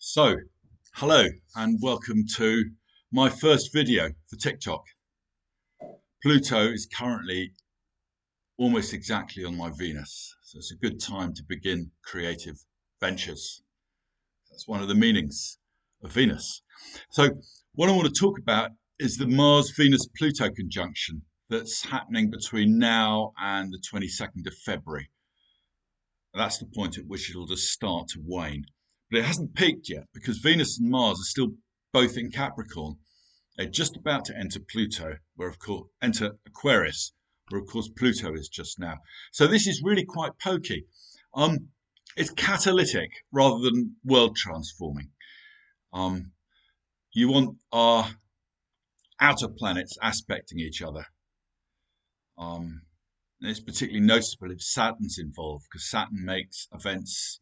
So, hello and welcome to my first video for TikTok. Pluto is currently almost exactly on my Venus, so it's a good time to begin creative ventures. That's one of the meanings of Venus. So, what I want to talk about is the Mars-Venus-Pluto conjunction that's happening between now and the 22nd of February. That's the point at which it'll just start to wane. But it hasn't peaked yet because Venus and Mars are still both in Capricorn. They're just about to enter Pluto, where of course enter Aquarius, where of course Pluto is just now. So this is really quite pokey. It's catalytic rather than world transforming. Um, you want our outer planets aspecting each other. And it's particularly noticeable if Saturn's involved, because Saturn makes events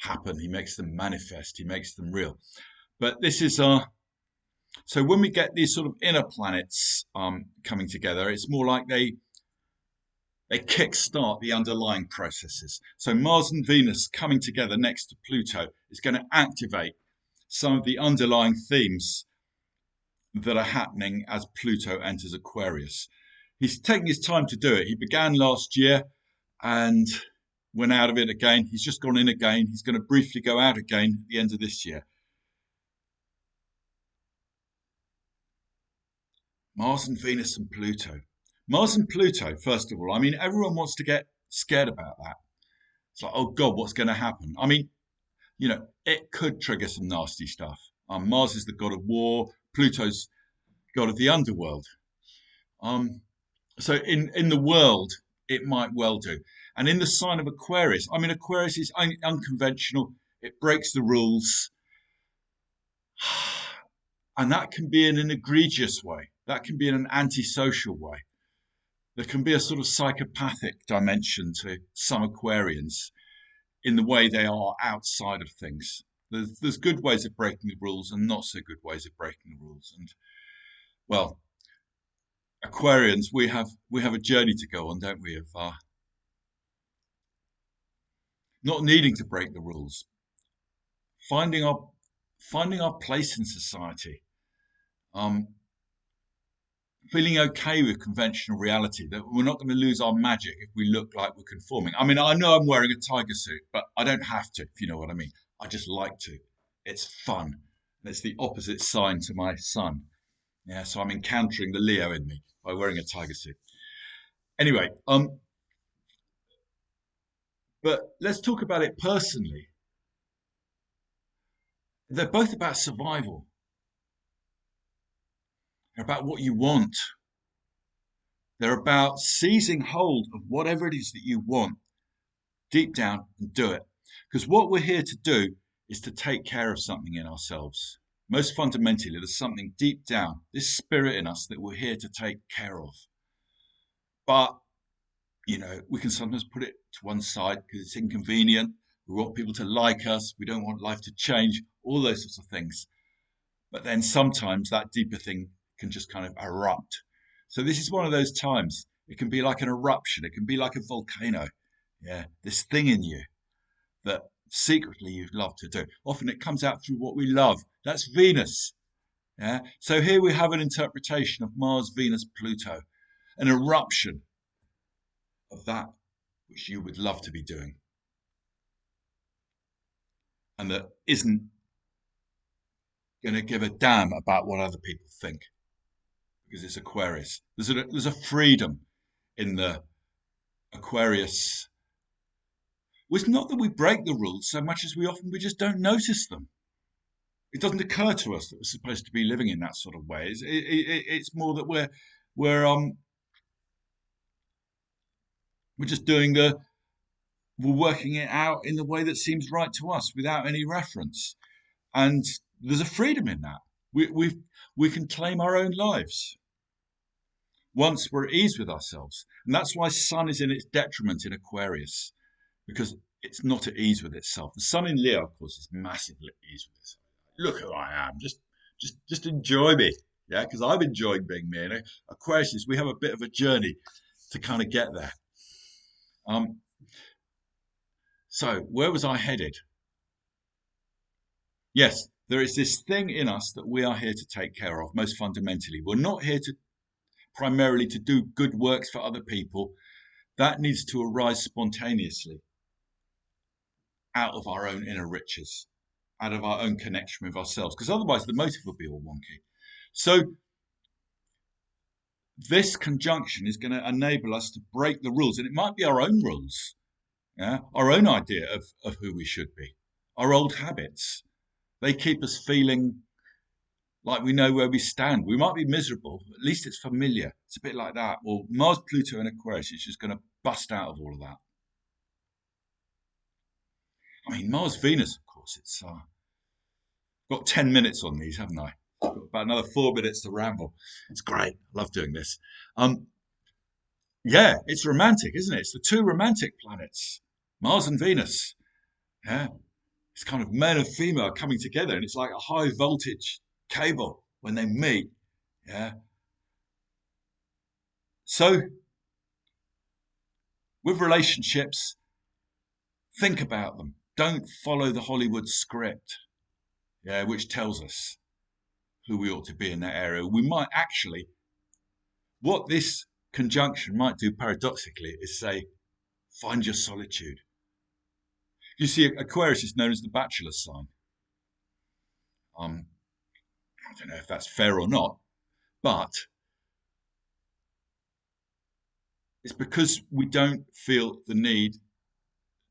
happen. He makes them manifest. He makes them real. But this is so when we get these sort of inner planets coming together, it's more like they kickstart the underlying processes. So Mars and Venus coming together next to Pluto is going to activate some of the underlying themes that are happening as Pluto enters Aquarius. He's taking his time to do it. He began last year and went out of it again. He's just gone in again. He's going to briefly go out again at the end of this year. Mars and Venus and Pluto. Mars and Pluto, first of all, I mean, everyone wants to get scared about that. It's like, oh God, what's going to happen? I mean, it could trigger some nasty stuff. Mars is the god of war. Pluto's god of the underworld. So in the world, it might well do. And in the sign of Aquarius, I mean, Aquarius is unconventional. It breaks the rules. And that can be in an egregious way. That can be in an antisocial way. There can be a sort of psychopathic dimension to some Aquarians in the way they are outside of things. There's good ways of breaking the rules and not so good ways of breaking the rules. And well, Aquarians, we have a journey to go on, don't we? Of not needing to break the rules, finding our place in society, um, feeling okay with conventional reality, that we're not going to lose our magic if we look like we're conforming. I mean, I know I'm wearing a tiger suit, but I don't have to, if you know what I mean. I just like to. It's fun. And it's the opposite sign to my sun. Yeah, so I'm encountering the Leo in me by wearing a tiger suit. Anyway, but let's talk about it personally. They're both about survival. They're about what you want. They're about seizing hold of whatever it is that you want deep down and do it. Because what we're here to do is to take care of something in ourselves. Most fundamentally, there's something deep down, this spirit in us that we're here to take care of. But, we can sometimes put it to one side because it's inconvenient. We want people to like us. We don't want life to change, all those sorts of things. But then sometimes that deeper thing can just kind of erupt. So this is one of those times. It can be like an eruption. It can be like a volcano. Yeah, this thing in you that secretly you'd love to do. Often it comes out through what we love. That's Venus. Yeah. So here we have an interpretation of Mars, Venus, Pluto, an eruption of that which you would love to be doing, and that isn't going to give a damn about what other people think because it's Aquarius. There's a freedom in the Aquarius. Well, it's not that we break the rules so much as we just don't notice them. It doesn't occur to us that we're supposed to be living in that sort of way. It's more that we're just we're working it out in the way that seems right to us without any reference. And there's a freedom in that. We can claim our own lives once we're at ease with ourselves. And that's why Sun is in its detriment in Aquarius, because it's not at ease with itself. The Sun in Leo, of course, is massively at ease with itself. Look who I am. Just enjoy me. Yeah, because I'm enjoying being me. And Aquarius, we have a bit of a journey to kind of get there. So where was I headed? Yes, there is this thing in us that we are here to take care of, most fundamentally. We're not here to primarily to do good works for other people. That needs to arise spontaneously out of our own inner riches, out of our own connection with ourselves, because otherwise the motive will be all wonky. So this conjunction is going to enable us to break the rules, and it might be our own rules, yeah? Our own idea of who we should be, our old habits. They keep us feeling like we know where we stand. We might be miserable, but at least it's familiar. It's a bit like that. Well, Mars, Pluto, and Aquarius is just going to bust out of all of that. I mean, Mars, Venus, of course, it's got 10 minutes on these, haven't I? I've got about another 4 minutes to ramble. It's great. I love doing this. Yeah, it's romantic, isn't it? It's the two romantic planets, Mars and Venus. Yeah, it's kind of male and female coming together, and it's like a high voltage cable when they meet. Yeah. So with relationships, think about them. Don't follow the Hollywood script, yeah, which tells us who we ought to be in that area. We might actually, what this conjunction might do paradoxically is say, find your solitude. You see, Aquarius is known as the bachelor sign. I don't know if that's fair or not, but it's because we don't feel the need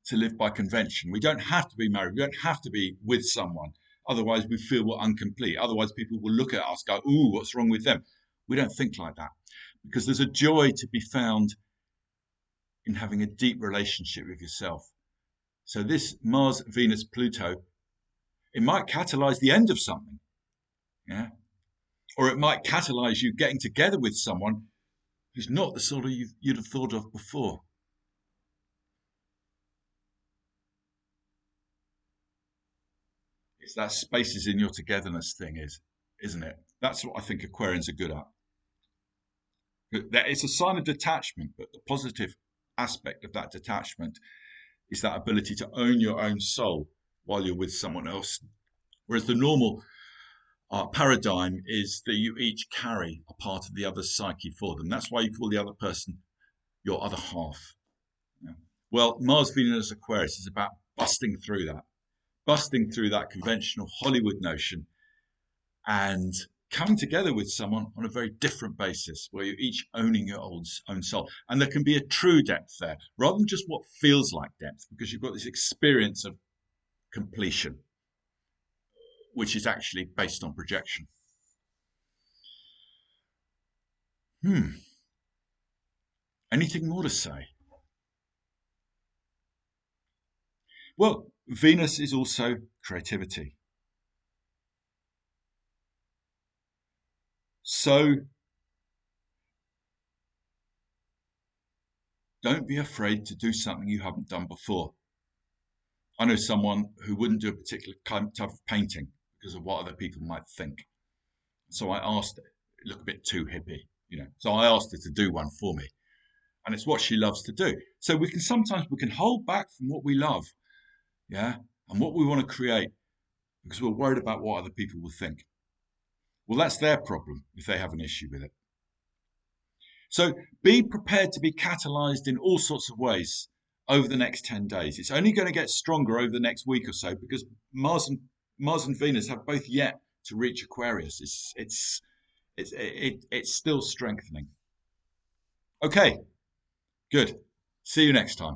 to live by convention. We don't have to be married. We don't have to be with someone. Otherwise, we feel we're incomplete. Otherwise, people will look at us, go, "Ooh, what's wrong with them?" We don't think like that because there's a joy to be found in having a deep relationship with yourself. So this Mars, Venus, Pluto, it might catalyze the end of something, yeah, or it might catalyze you getting together with someone who's not the sort of you'd have thought of before. It's that spaces in your togetherness thing, isn't it? That's what I think Aquarians are good at. It's a sign of detachment, but the positive aspect of that detachment is that ability to own your own soul while you're with someone else. Whereas the normal paradigm is that you each carry a part of the other's psyche for them. That's why you call the other person your other half. Yeah. Well, Mars, Venus, Aquarius is about busting through that conventional Hollywood notion and coming together with someone on a very different basis where you're each owning your own soul. And there can be a true depth there rather than just what feels like depth because you've got this experience of completion, which is actually based on projection. Anything more to say? Well, Venus is also creativity. So don't be afraid to do something you haven't done before. I know someone who wouldn't do a particular type of painting because of what other people might think. So I asked her, it looked a bit too hippie. So I asked her to do one for me. And it's what she loves to do. So we can hold back from what we love, yeah, and what we want to create because we're worried about what other people will think. Well, that's their problem if they have an issue with it. So be prepared to be catalyzed in all sorts of ways over the next 10 days. It's only going to get stronger over the next week or so because Mars and Venus have both yet to reach Aquarius. It's still strengthening. Okay, good. See you next time.